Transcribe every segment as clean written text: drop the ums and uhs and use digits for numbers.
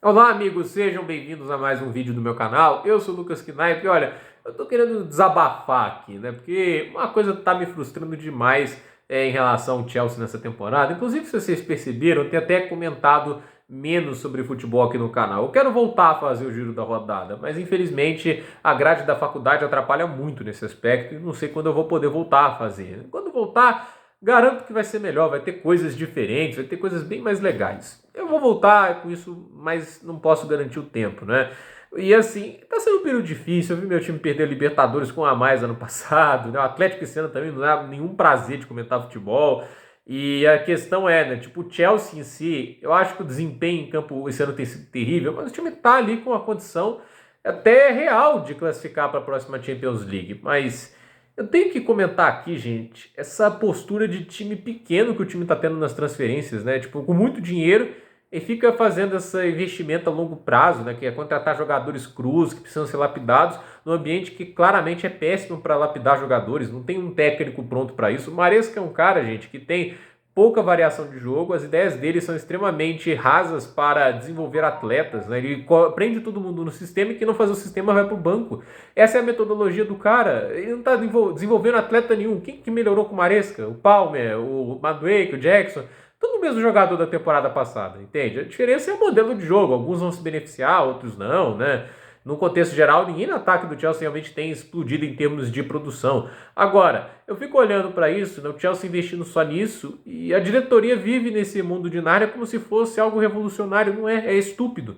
Olá, amigos, sejam bem-vindos a mais um vídeo do meu canal. Eu sou o Lucas Knaip e olha, eu tô querendo desabafar aqui, né? Porque uma coisa tá me frustrando demais em relação ao Chelsea nessa temporada. Inclusive, se vocês perceberam, eu tenho até comentado menos sobre futebol aqui no canal. Eu quero voltar a fazer o giro da rodada, mas infelizmente a grade da faculdade atrapalha muito nesse aspecto e não sei quando eu vou poder voltar a fazer. Quando voltar, garanto que vai ser melhor, vai ter coisas diferentes, vai ter coisas bem mais legais. Eu vou voltar com isso, mas não posso garantir o tempo, né? E assim, tá sendo um período difícil. Eu vi meu time perder a Libertadores com a mais ano passado, né? O Atlético esse ano também não dá nenhum prazer de comentar futebol. E a questão é, né? Tipo, o Chelsea em si, eu acho que o desempenho em campo esse ano tem sido terrível, mas o time tá ali com uma condição até real de classificar para a próxima Champions League. Mas eu tenho que comentar aqui, gente, essa postura de time pequeno que o time tá tendo nas transferências, né? Tipo, com muito dinheiro e fica fazendo esse investimento a longo prazo, né, que é contratar jogadores crus, que precisam ser lapidados, num ambiente que claramente é péssimo para lapidar jogadores, não tem um técnico pronto para isso. O Maresca é um cara, gente, que tem pouca variação de jogo, as ideias dele são extremamente rasas para desenvolver atletas, né? Ele prende todo mundo no sistema e quem não faz o sistema vai para o banco. Essa é a metodologia do cara, ele não está desenvolvendo atleta nenhum. Quem que melhorou com o Maresca? O Palmer, o Madueke, o Jackson, tudo o mesmo jogador da temporada passada, entende? A diferença é o modelo de jogo, alguns vão se beneficiar, outros não, né? No contexto geral, ninguém no ataque do Chelsea realmente tem explodido em termos de produção. Agora, eu fico olhando para isso, né, o Chelsea investindo só nisso, e a diretoria vive nesse mundo de Nárnia como se fosse algo revolucionário, não é? É estúpido.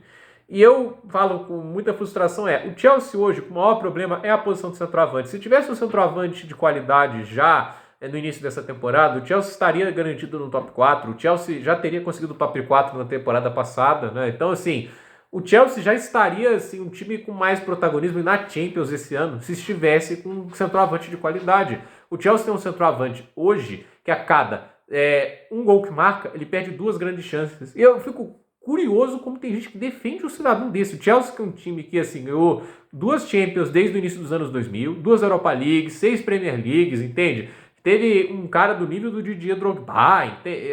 E eu falo com muita frustração, o Chelsea hoje, o maior problema é a posição de centroavante. Se tivesse um centroavante de qualidade já no início dessa temporada, o Chelsea estaria garantido no top 4, o Chelsea já teria conseguido o top 4 na temporada passada, né? Então, assim, o Chelsea já estaria assim, um time com mais protagonismo na Champions esse ano, se estivesse com um centroavante de qualidade. O Chelsea tem um centroavante hoje que a cada um gol que marca, ele perde duas grandes chances. E eu fico curioso como tem gente que defende um cidadão desse. O Chelsea, que é um time que assim, ganhou duas Champions desde o início dos anos 2000, duas Europa Leagues, 6 Premier Leagues, entende? Teve um cara do nível do Didier Drogba,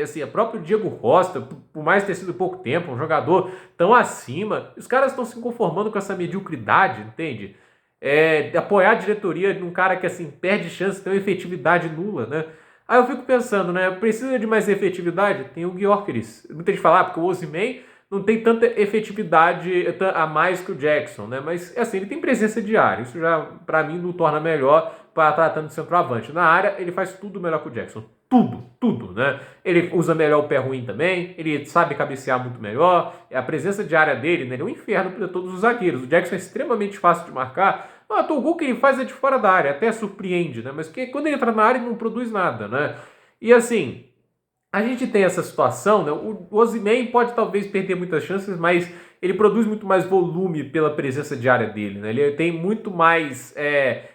assim, o próprio Diego Costa, por mais ter sido pouco tempo, um jogador tão acima. Os caras estão se conformando com essa mediocridade, entende? Apoiar a diretoria de um cara que assim perde chance, tem uma efetividade nula, né? Aí eu fico pensando, né? Precisa de mais efetividade? Tem o Gyökeres. Muita gente fala, porque o Osimhen não tem tanta efetividade a mais que o Jackson, né? Mas assim, ele tem presença diária. Isso já, para mim, não torna melhor para tratando de centroavante. Na área, ele faz tudo melhor que o Jackson. Tudo, né? Ele usa melhor o pé ruim também, ele sabe cabecear muito melhor. A presença diária dele, né? Ele é um inferno para todos os zagueiros. O Jackson é extremamente fácil de marcar. O gol que ele faz é de fora da área, até surpreende, né? Mas que quando ele entra na área, ele não produz nada, né? E assim, a gente tem essa situação, né? O Osimhen pode talvez perder muitas chances, mas ele produz muito mais volume pela presença diária dele, né? Ele tem muito mais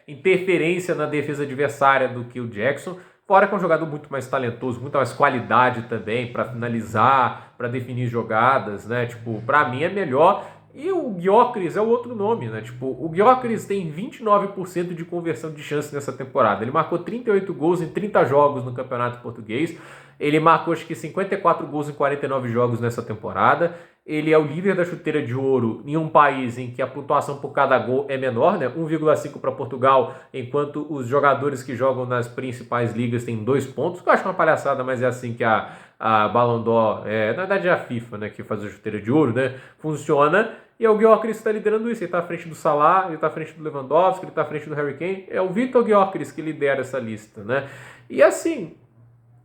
interferência na defesa adversária do que o Jackson, fora que é um jogador muito mais talentoso, muito mais qualidade também para finalizar, para definir jogadas, né? Tipo, para mim é melhor. E o Gyökeres é o outro nome, né? Tipo, o Gyökeres tem 29% de conversão de chance nessa temporada. Ele marcou 38 gols em 30 jogos no Campeonato Português. Ele marcou, acho que 54 gols em 49 jogos nessa temporada. Ele é o líder da chuteira de ouro em um país em que a pontuação por cada gol é menor, né? 1,5 para Portugal, enquanto os jogadores que jogam nas principais ligas têm 2 pontos. Eu acho uma palhaçada, mas é assim que a Ballon d'Or, na verdade é a FIFA, né, que faz a chuteira de ouro, né, funciona. E o Gyökeres está liderando isso. Ele está à frente do Salah, ele está à frente do Lewandowski, ele está à frente do Harry Kane. É o Victor Gyökeres que lidera essa lista, né? E assim,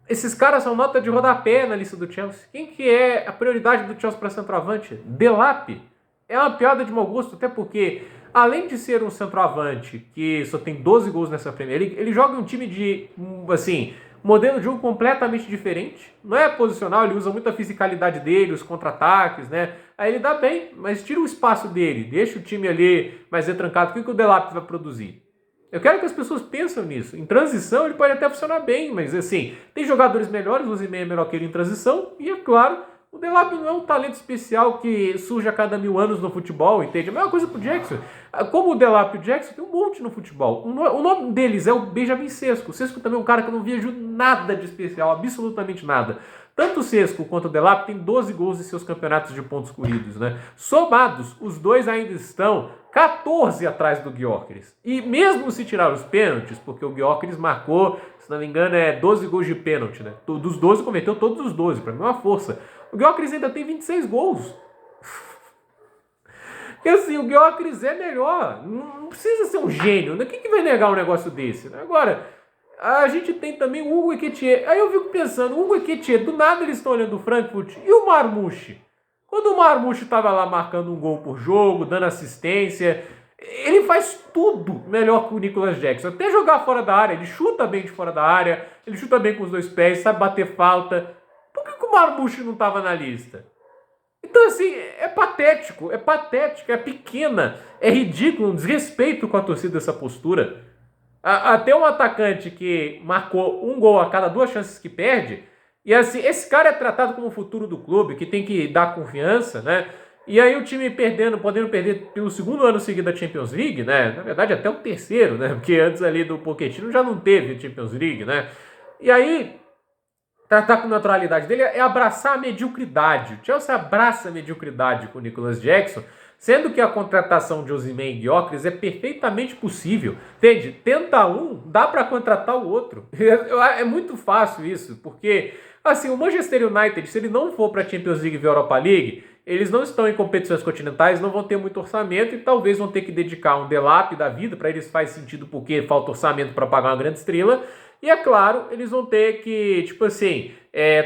esses caras são nota de rodapé na lista do Chelsea. Quem que é a prioridade do Chelsea para centroavante? Delap. É uma piada de mau gosto, até porque, além de ser um centroavante que só tem 12 gols nessa Premier League, ele joga um time de, assim, modelo de jogo completamente diferente. Não é posicional, ele usa muito a fisicalidade dele, os contra-ataques, né? Aí ele dá bem, mas tira o espaço dele, deixa o time ali mais retrancado. O que o Delap vai produzir? Eu quero que as pessoas pensem nisso. Em transição ele pode até funcionar bem, mas assim, tem jogadores melhores, o Osimhen é melhor que ele em transição, e é claro, o Delap não é um talento especial que surge a cada 1000 anos no futebol, entende? A mesma coisa pro Jackson. Como o Delap e o Jackson tem um monte no futebol. O nome deles é o Benjamin Sesko. O Sesko também é um cara que eu não vejo nada de especial, absolutamente nada. Tanto o Sesco quanto o Delap têm 12 gols em seus campeonatos de pontos corridos, né? Somados, os dois ainda estão 14 atrás do Gyökeres. E mesmo se tirar os pênaltis, porque o Gyökeres marcou, se não me engano, 12 gols de pênalti, né? Dos 12, cometeu todos os 12, para mim é uma força. O Gyökeres ainda tem 26 gols. Porque assim, o Gyökeres é melhor. Não precisa ser um gênio, né? Quem que vai negar um negócio desse? Né? Agora, a gente tem também o Hugo Ekitike. Aí eu fico pensando, o Hugo Ekitike, do nada eles estão olhando o Frankfurt. E o Marmoush? Quando o Marmoush estava lá marcando um gol por jogo, dando assistência, ele faz tudo melhor que o Nicolas Jackson. Até jogar fora da área, ele chuta bem de fora da área, ele chuta bem com os dois pés, sabe bater falta. Por que o Marmoush não estava na lista? Então, assim, é patético, é pequena, é ridículo, um desrespeito com a torcida essa postura. Até um atacante que marcou um gol a cada 2 chances que perde, e assim, esse cara é tratado como o futuro do clube, que tem que dar confiança, né? E aí o time podendo perder pelo 2º ano seguido a Champions League, né? Na verdade, até o 3º, né? Porque antes ali do Pochettino já não teve Champions League, né? E aí, tratar com naturalidade dele é abraçar a mediocridade. O Chelsea abraça a mediocridade com o Nicolas Jackson, sendo que a contratação de Osimhen e Gyökeres é perfeitamente possível. Entende? Tenta um, dá para contratar o outro. É muito fácil isso, porque assim, o Manchester United, se ele não for para a Champions League e Europa League, eles não estão em competições continentais, não vão ter muito orçamento e talvez vão ter que dedicar um Delap da vida, para eles faz sentido porque falta orçamento para pagar uma grande estrela. E é claro, eles vão ter que, tipo assim,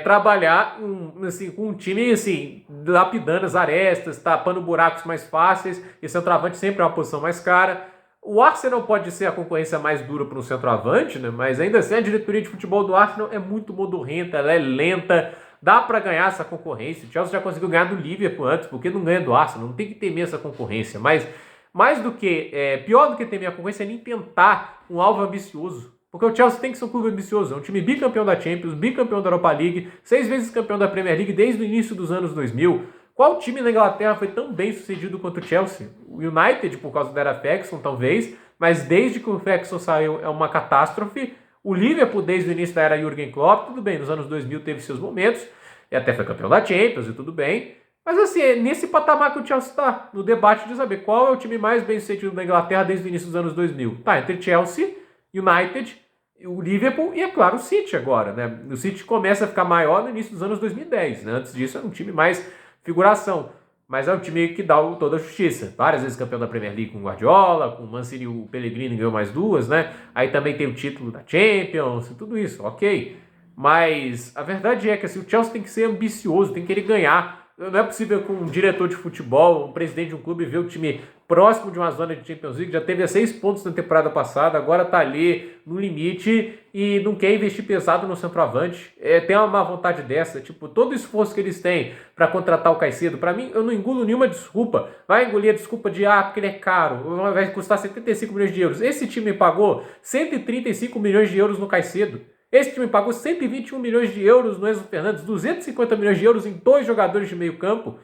trabalhar com um time, assim, lapidando as arestas, tapando buracos mais fáceis, e centroavante sempre é uma posição mais cara. O Arsenal pode ser a concorrência mais dura para um centroavante, né? Mas ainda assim a diretoria de futebol do Arsenal é muito modorrenta, ela é lenta, dá para ganhar essa concorrência. O Chelsea já conseguiu ganhar do Liverpool antes, porque não ganha do Arsenal, não tem que temer essa concorrência. Mas mais do que, pior do que temer a concorrência é nem tentar um alvo ambicioso. Porque o Chelsea tem que ser um clube ambicioso, é um time bicampeão da Champions, bicampeão da Europa League, 6 vezes campeão da Premier League desde o início dos anos 2000. Qual time na Inglaterra foi tão bem sucedido quanto o Chelsea? O United, por causa da era Ferguson, talvez, mas desde que o Ferguson saiu é uma catástrofe. O Liverpool, desde o início da era Jürgen Klopp, tudo bem, nos anos 2000 teve seus momentos, e até foi campeão da Champions e tudo bem. Mas assim, é nesse patamar que o Chelsea está, no debate de saber qual é o time mais bem sucedido da Inglaterra desde o início dos anos 2000. Tá, entre Chelsea, United, o Liverpool e, é claro, o City agora, né? O City começa a ficar maior no início dos anos 2010, né? Antes disso era um time mais figuração, mas é um time que dá toda a justiça. Várias vezes campeão da Premier League com o Guardiola, com o Mancini e o Pellegrini ganhou mais 2, né? Aí também tem o título da Champions e tudo isso, ok. Mas a verdade é que assim, o Chelsea tem que ser ambicioso, tem que querer ganhar. Não é possível que um diretor de futebol, um presidente de um clube, vê o time próximo de uma zona de Champions League, já teve 6 pontos na temporada passada, agora tá ali no limite e não quer investir pesado no centroavante. Tem uma má vontade dessa, tipo, todo o esforço que eles têm para contratar o Caicedo, para mim, eu não engulo nenhuma desculpa. Vai engolir a desculpa de, porque ele é caro, vai custar 75 milhões de euros. Esse time pagou 135 milhões de euros no Caicedo. Esse time pagou 121 milhões de euros no Enzo Fernandes, 250 milhões de euros em 2 jogadores de meio campo,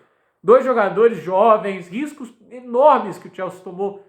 2 jogadores jovens, riscos enormes que o Chelsea tomou.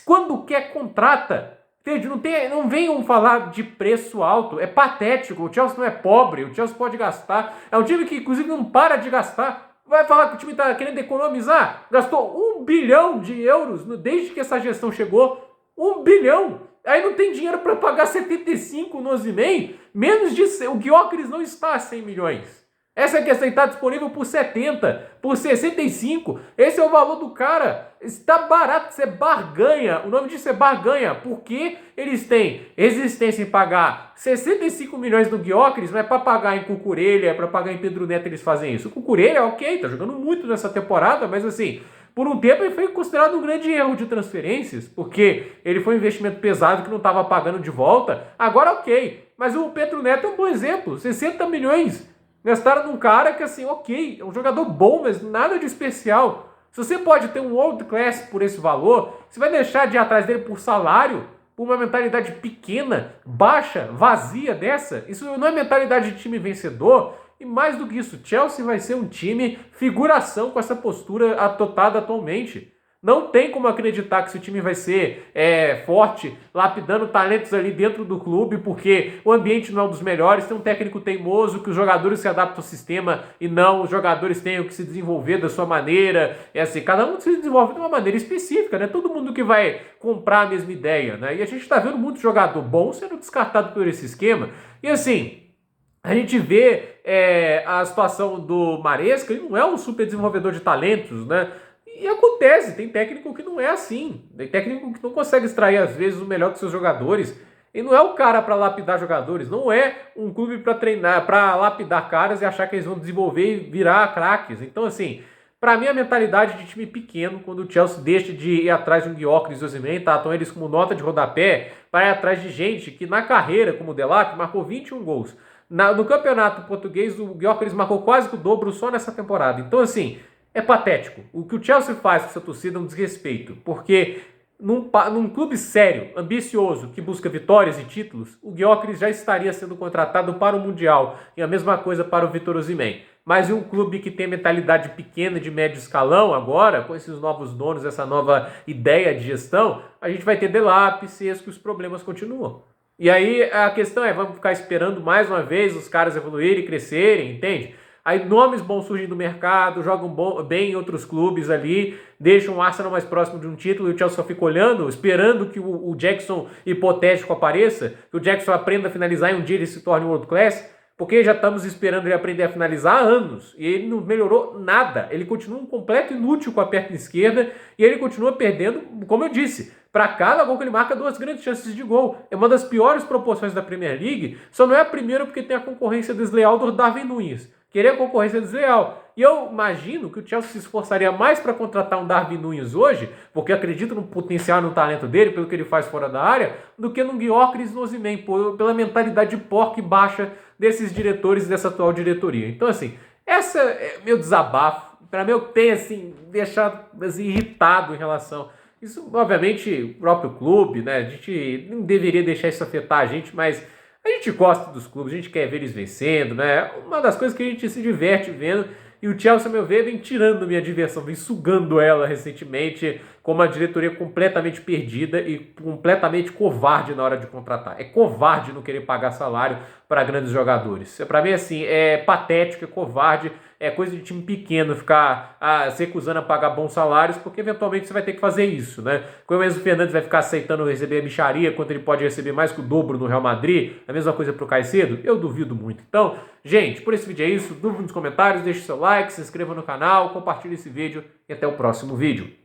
Quando quer, contrata. Entende? Não venham falar de preço alto, é patético, o Chelsea não é pobre, o Chelsea pode gastar, é um time que inclusive não para de gastar. Vai falar que o time está querendo economizar? Gastou 1 bilhão de euros desde que essa gestão chegou. 1 bilhão! Aí não tem dinheiro para pagar 75 no Osimhen, menos de... O Gyökeres não está a 100 milhões. Essa questão está disponível por 70, por 65. Esse é o valor do cara. Está barato, isso é barganha. O nome disso é barganha, porque eles têm resistência em pagar 65 milhões no Gyökeres, mas para pagar em Cucurella, para pagar em Pedro Neto eles fazem isso. O Cucurella, ok, tá jogando muito nessa temporada, mas assim... Por um tempo ele foi considerado um grande erro de transferências, porque ele foi um investimento pesado que não estava pagando de volta. Agora ok, mas o Pedro Neto é um bom exemplo, 60 milhões gastaram num cara que assim, ok, é um jogador bom, mas nada de especial. Se você pode ter um world class por esse valor, você vai deixar de ir atrás dele por salário, por uma mentalidade pequena, baixa, vazia dessa? Isso não é mentalidade de time vencedor. E mais do que isso, Chelsea vai ser um time figuração com essa postura adotada atualmente. Não tem como acreditar que esse time vai ser forte, lapidando talentos ali dentro do clube, porque o ambiente não é um dos melhores, tem um técnico teimoso, que os jogadores se adaptam ao sistema e não os jogadores tenham que se desenvolver da sua maneira. É assim, cada um se desenvolve de uma maneira específica, né? Todo mundo que vai comprar a mesma ideia, né? E a gente está vendo muito jogador bom sendo descartado por esse esquema. E assim, a gente vê a situação do Maresca, ele não é um super desenvolvedor de talentos, né? E acontece, tem técnico que não é assim. Tem técnico que não consegue extrair, às vezes, o melhor dos seus jogadores. E não é o cara para lapidar jogadores, não é um clube para treinar, para lapidar caras e achar que eles vão desenvolver e virar craques. Então, assim, para mim a mentalidade de time pequeno, quando o Chelsea deixa de ir atrás de um Gyökeres e Osimhen, tratam eles como nota de rodapé, para ir atrás de gente que na carreira, como o Delap, marcou 21 gols. No campeonato português, o Gyökeres marcou quase que o dobro só nessa temporada. Então, assim, é patético. O que o Chelsea faz com essa torcida é um desrespeito, porque num clube sério, ambicioso, que busca vitórias e títulos, o Gyökeres já estaria sendo contratado para o Mundial, e a mesma coisa para o Victor Osimhen. Mas em um clube que tem mentalidade pequena de médio escalão agora, com esses novos donos, essa nova ideia de gestão, a gente vai ter Delap, Sesko, os problemas continuam. E aí a questão é, vamos ficar esperando mais uma vez os caras evoluírem, crescerem, entende? Aí nomes bons surgem do mercado, jogam bem em outros clubes ali, deixam o Arsenal mais próximo de um título e o Chelsea só fica olhando, esperando que o Jackson hipotético apareça, que o Jackson aprenda a finalizar e um dia ele se torne world class, porque já estamos esperando ele aprender a finalizar há anos e ele não melhorou nada. Ele continua um completo inútil com a perna esquerda e ele continua perdendo, como eu disse, para cada gol que ele marca, 2 grandes chances de gol. É uma das piores proporções da Premier League, só não é a primeira porque tem a concorrência desleal do Darwin Núñez. Querer a concorrência desleal. E eu imagino que o Chelsea se esforçaria mais para contratar um Darwin Núñez hoje, porque acredito no potencial e no talento dele, pelo que ele faz fora da área, do que no Gyökeres e no Osimhen, pela mentalidade porca e baixa desses diretores e dessa atual diretoria. Então, assim, essa é meu desabafo. Para mim, eu tenho, assim, deixado assim, irritado em relação... Isso, obviamente, o próprio clube, né? A gente não deveria deixar isso afetar a gente, mas... A gente gosta dos clubes, a gente quer ver eles vencendo, né? Uma das coisas que a gente se diverte vendo. E o Chelsea, a meu ver, vem tirando minha diversão, vem sugando ela recentemente, com uma diretoria completamente perdida e completamente covarde na hora de contratar. É covarde não querer pagar salário para grandes jogadores. Para mim, assim, é patético, é covarde, é coisa de time pequeno ficar se recusando a pagar bons salários, porque eventualmente você vai ter que fazer isso, né? Como o Enzo Fernandes vai ficar aceitando receber a mixaria, quando ele pode receber mais que o dobro no Real Madrid, a mesma coisa para o Caicedo, eu duvido muito. Então, gente, por esse vídeo é isso. Dúvida nos comentários, deixe seu like, se inscreva no canal, compartilhe esse vídeo e até o próximo vídeo.